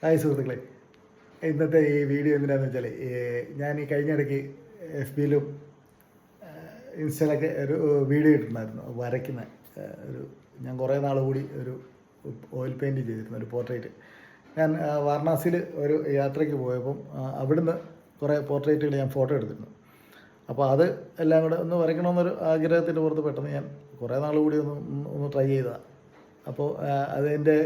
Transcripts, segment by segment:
Hi സുഹൃത്തുക്കളെ, ഇന്നത്തെ ഈ വീഡിയോ എന്തിനാണെന്ന് വെച്ചാൽ ഞാൻ ഈ കഴിഞ്ഞിടയ്ക്ക് FB-യിലും ഇൻസ്റ്റയിലൊക്കെ ഒരു വീഡിയോ ഇട്ടിട്ടുണ്ടായിരുന്നു. വരയ്ക്കുന്ന ഒരു ഞാൻ കുറേ നാൾ കൂടി ഒരു ഓയിൽ പെയിൻറ് ചെയ്തിരുന്നു, ഒരു പോർട്രേറ്റ്. ഞാൻ വാരണാസിയിൽ ഒരു യാത്രയ്ക്ക് പോയപ്പം അവിടുന്ന് കുറേ പോർട്രേറ്റുകൾ ഞാൻ ഫോട്ടോ എടുത്തിരുന്നു. അപ്പോൾ അത് എല്ലാം കൂടെ ഒന്ന് വരയ്ക്കണമെന്നൊരു ആഗ്രഹത്തിൻ്റെ പുറത്ത് പെട്ടെന്ന് ഞാൻ കുറേ നാൾ കൂടി ഒന്ന് ട്രൈ ചെയ്തതാണ്. അപ്പോൾ അതിൻ്റെ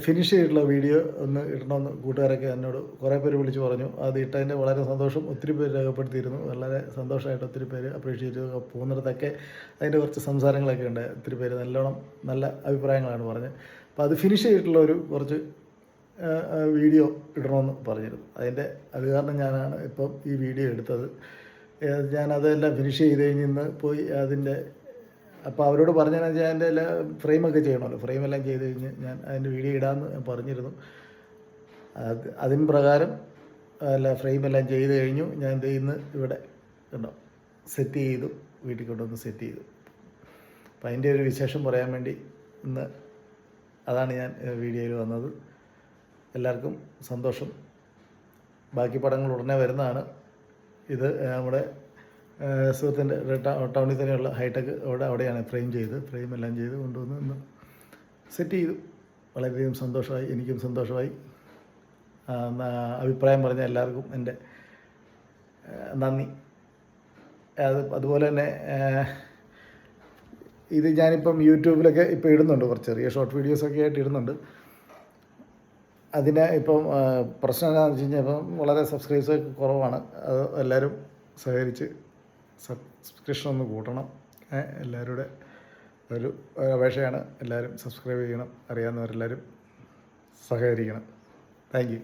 ഫിനിഷ് ചെയ്തിട്ടുള്ള വീഡിയോ ഒന്ന് ഇടണമെന്ന് കൂട്ടുകാരൊക്കെ എന്നോട് കുറേ പേര് വിളിച്ച് പറഞ്ഞു. അത് ഇട്ടതിൻ്റെ വളരെ സന്തോഷം. ഒത്തിരി പേര് രേഖപ്പെടുത്തിയിരുന്നു. വളരെ സന്തോഷമായിട്ട് ഒത്തിരി പേര് അപ്രീഷിയേറ്റ് ചെയ്തു. പോകുന്നിടത്തൊക്കെ അതിൻ്റെ കുറച്ച് സംസാരങ്ങളൊക്കെ ഉണ്ട്. ഒത്തിരി പേര് നല്ല അഭിപ്രായങ്ങളാണ് പറഞ്ഞത്. അപ്പോൾ അത് ഫിനിഷ് ചെയ്തിട്ടുള്ള ഒരു കുറച്ച് വീഡിയോ ഇടണമെന്ന് പറഞ്ഞിരുന്നു. അത് കാരണം ഞാനാണ് ഇപ്പം ഈ വീഡിയോ എടുത്തത്. ഞാനതെല്ലാം ഫിനിഷ് ചെയ്ത് കഴിഞ്ഞ് ഇന്ന് പോയി അപ്പോൾ അവരോട് പറഞ്ഞതെന്ന് വെച്ചാൽ എൻ്റെ എല്ലാ ഫ്രെയിമൊക്കെ ചെയ്യണമല്ലോ. ഫ്രെയിമെല്ലാം ചെയ്ത് കഴിഞ്ഞ് ഞാൻ അതിൻ്റെ വീഡിയോ ഇടാമെന്ന് ഞാൻ പറഞ്ഞിരുന്നു. അതിന് പ്രകാരം ഫ്രെയിമെല്ലാം ചെയ്ത് കഴിഞ്ഞു. ഞാൻ ഇന്ന് ഇവിടെ കണ്ടോ സെറ്റ് ചെയ്തു, വീട്ടിൽ കൊണ്ടുവന്ന് സെറ്റ് ചെയ്തു. അപ്പോൾ അതിൻ്റെ ഒരു വിശേഷം പറയാൻ വേണ്ടി ഇന്ന് അതാണ് ഞാൻ വീഡിയോയിൽ വന്നത്. എല്ലാവർക്കും സന്തോഷം. ബാക്കി പടങ്ങൾ ഉടനെ വരുന്നതാണ്. ഇത് നമ്മുടെ സുഹൃത്തിൻ്റെ ടൗണിൽ തന്നെയുള്ള ഹൈടെക് അവിടെയാണ് ഫ്രെയിമെല്ലാം ചെയ്ത് കൊണ്ടുവന്ന് ഇന്ന് സെറ്റ് ചെയ്തു. വളരെയധികം സന്തോഷമായി, എനിക്കും സന്തോഷമായി. അഭിപ്രായം പറഞ്ഞ എല്ലാവർക്കും എൻ്റെ നന്ദി. അതുപോലെ തന്നെ ഇത് ഞാനിപ്പം യൂട്യൂബിലൊക്കെ ഇപ്പോൾ ഇടുന്നുണ്ട്, കുറച്ച് ചെറിയ ഷോർട്ട് വീഡിയോസൊക്കെ ആയിട്ട് ഇടുന്നുണ്ട്. അതിന് ഇപ്പം പ്രശ്നം എന്താണെന്ന് വെച്ച് കഴിഞ്ഞാൽ ഇപ്പം വളരെ സബ്സ്ക്രൈബേഴ്സ് കുറവാണ്. അത് എല്ലാവരും സഹകരിച്ച് സബ്സ്ക്രിപ്ഷൻ ഒന്ന് കൂട്ടണം. എല്ലാവരുടെ ഒരു അപേക്ഷയാണ്. എല്ലാവരും സബ്സ്ക്രൈബ് ചെയ്യണം. അറിയാവുന്നവരെല്ലാവരും സഹകരിക്കണം. Thank you.